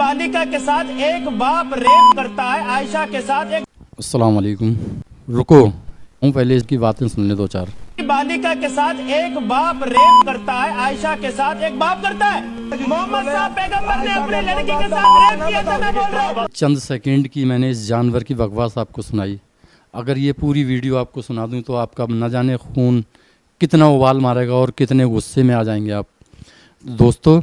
बालिका के साथ एक बाप रेप करता है, आयशा के साथ एक अस्सलाम वालेकुम। रुको पहले इसकी बातें सुन ले दो चार। बालिका के साथ एक बाप रेप करता है, आयशा के साथ एक बाप करता है। मोहम्मद साहब पैगंबर ने अपनी लड़की के साथ रेप किया था, मैं बोल रहा हूं। चंद सेकंड की मैंने इस जानवर की बकवास आपको सुनाई। अगर ये पूरी वीडियो आपको सुना दूं तो आपका न जाने खून कितना उबाल मारेगा और कितने गुस्से में आ जाएंगे आप। दोस्तों,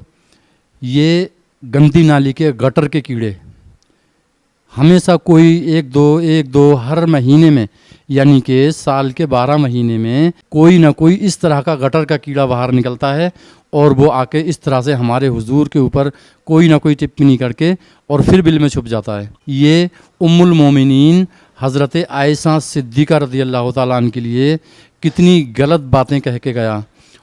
ये गंदी नाली के गटर के कीड़े हमेशा कोई एक दो हर महीने में, यानी कि साल के 12 महीने में कोई ना कोई इस तरह का गटर का कीड़ा बाहर निकलता है और वो आके इस तरह से हमारे हुजूर के ऊपर कोई ना कोई टिप्पणी करके और फिर बिल में छुप जाता है। ये उम्मुल मोमिनीन हज़रत आयशा सिद्दीक़ा रज़ियल्लाहु ताला अन्हा के लिए कितनी गलत बातें कह के गया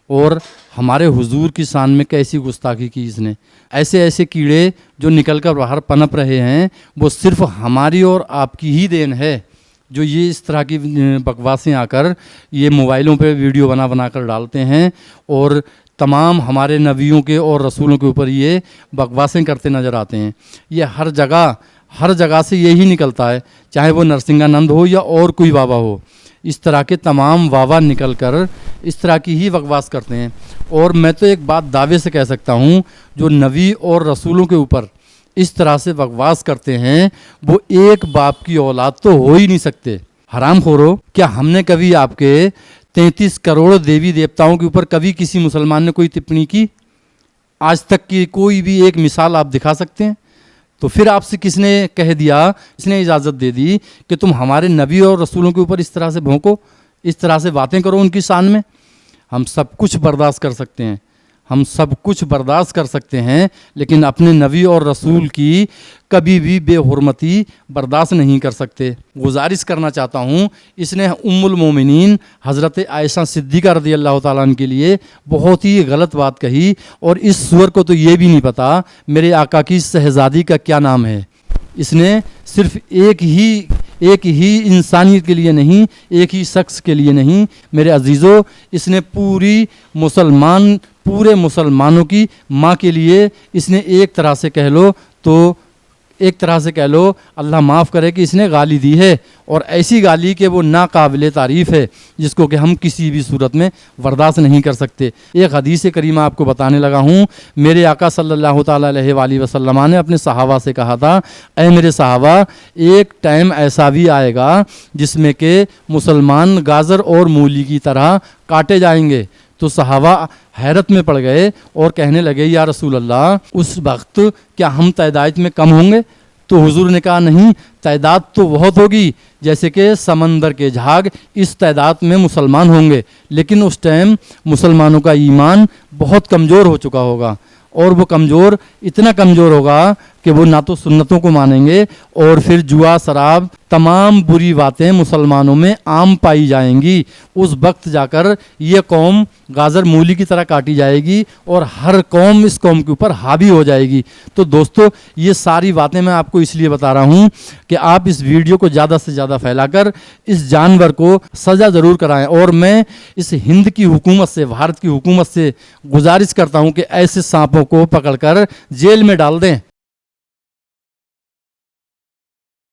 और हमारे हुजूर की शान में कैसी गुस्ताखी की इसने। ऐसे ऐसे कीड़े जो निकल कर बाहर पनप रहे हैं वो सिर्फ हमारी और आपकी ही देन है, जो ये इस तरह की बकवासें आकर ये मोबाइलों पे वीडियो बना कर डालते हैं और तमाम हमारे नबियों के और रसूलों के ऊपर ये बकवासें करते नज़र आते हैं। ये हर जगह से यही निकलता है, चाहे वो नरसिंहानंद हो या और कोई बाबा हो। इस तरह के तमाम बाबा निकल कर इस तरह की ही बकवास करते हैं। और मैं तो एक बात दावे से कह सकता हूँ, जो नबी और रसूलों के ऊपर इस तरह से बकवास करते हैं वो एक बाप की औलाद तो हो ही नहीं सकते। हराम खोरो, क्या हमने कभी आपके 33 करोड़ देवी देवताओं के ऊपर कभी किसी मुसलमान ने कोई टिप्पणी की? आज तक की कोई भी एक मिसाल आप दिखा सकते हैं? तो फिर आपसे किसने कह दिया, किसने इजाज़त दे दी कि तुम हमारे नबी और रसूलों के ऊपर इस तरह से भौंको, इस तरह से बातें करो उनकी शान में? हम सब कुछ बर्दाश्त कर सकते हैं, हम सब कुछ बर्दाश्त कर सकते हैं, लेकिन अपने नबी और रसूल की कभी भी बेहुरमती बर्दाश्त नहीं कर सकते। गुजारिश करना चाहता हूँ, इसने उम्मुल मोमिनीन हज़रत आयशा सिद्दीक़ा रज़ियल्लाहु ताला अन्हा के लिए बहुत ही गलत बात कही और इस सूअर को तो ये भी नहीं पता मेरे आका की शहज़ादी का क्या नाम है। इसने सिर्फ एक ही इंसानियत के लिए नहीं, एक ही शख्स के लिए नहीं मेरे अजीज़ों, इसने पूरे मुसलमानों की माँ के लिए इसने एक तरह से कह लो अल्लाह माफ़ करे कि इसने गाली दी है, और ऐसी गाली कि वो नाकाबिले तारीफ़ है, जिसको कि हम किसी भी सूरत में बर्दाश्त नहीं कर सकते। एक हदीस करीमा आपको बताने लगा हूँ। मेरे आका सल्लल्लाहु ताला अलैहि वसल्लम ने अपने सहाबा से कहा था, ऐ मेरे सहाबा, एक टाइम ऐसा भी आएगा जिसमें कि मुसलमान गाजर और मूली की तरह काटे जाएंगे। तो सहाबा हैरत में पड़ गए और कहने लगे, या रसूल अल्लाह, उस वक्त क्या हम तादाद में कम होंगे? तो हुजूर ने कहा, नहीं, तादाद तो बहुत होगी, जैसे कि समंदर के झाग इस तादाद में मुसलमान होंगे, लेकिन उस टाइम मुसलमानों का ईमान बहुत कमज़ोर हो चुका होगा, और वो इतना कमज़ोर होगा कि वो ना तो सुन्नतों को मानेंगे और फिर जुआ शराब तमाम बुरी बातें मुसलमानों में आम पाई जाएंगी। उस वक्त जाकर ये कौम गाजर मूली की तरह काटी जाएगी और हर कौम इस कौम के ऊपर हावी हो जाएगी। तो दोस्तों, ये सारी बातें मैं आपको इसलिए बता रहा हूँ कि आप इस वीडियो को ज़्यादा से ज़्यादा फैलाकर इस जानवर को सज़ा ज़रूर कराएं। और मैं इस हिंद की हुकूमत से, भारत की हुकूमत से गुजारिश करता हूँ कि ऐसे सांपों को पकड़कर जेल में डाल दें।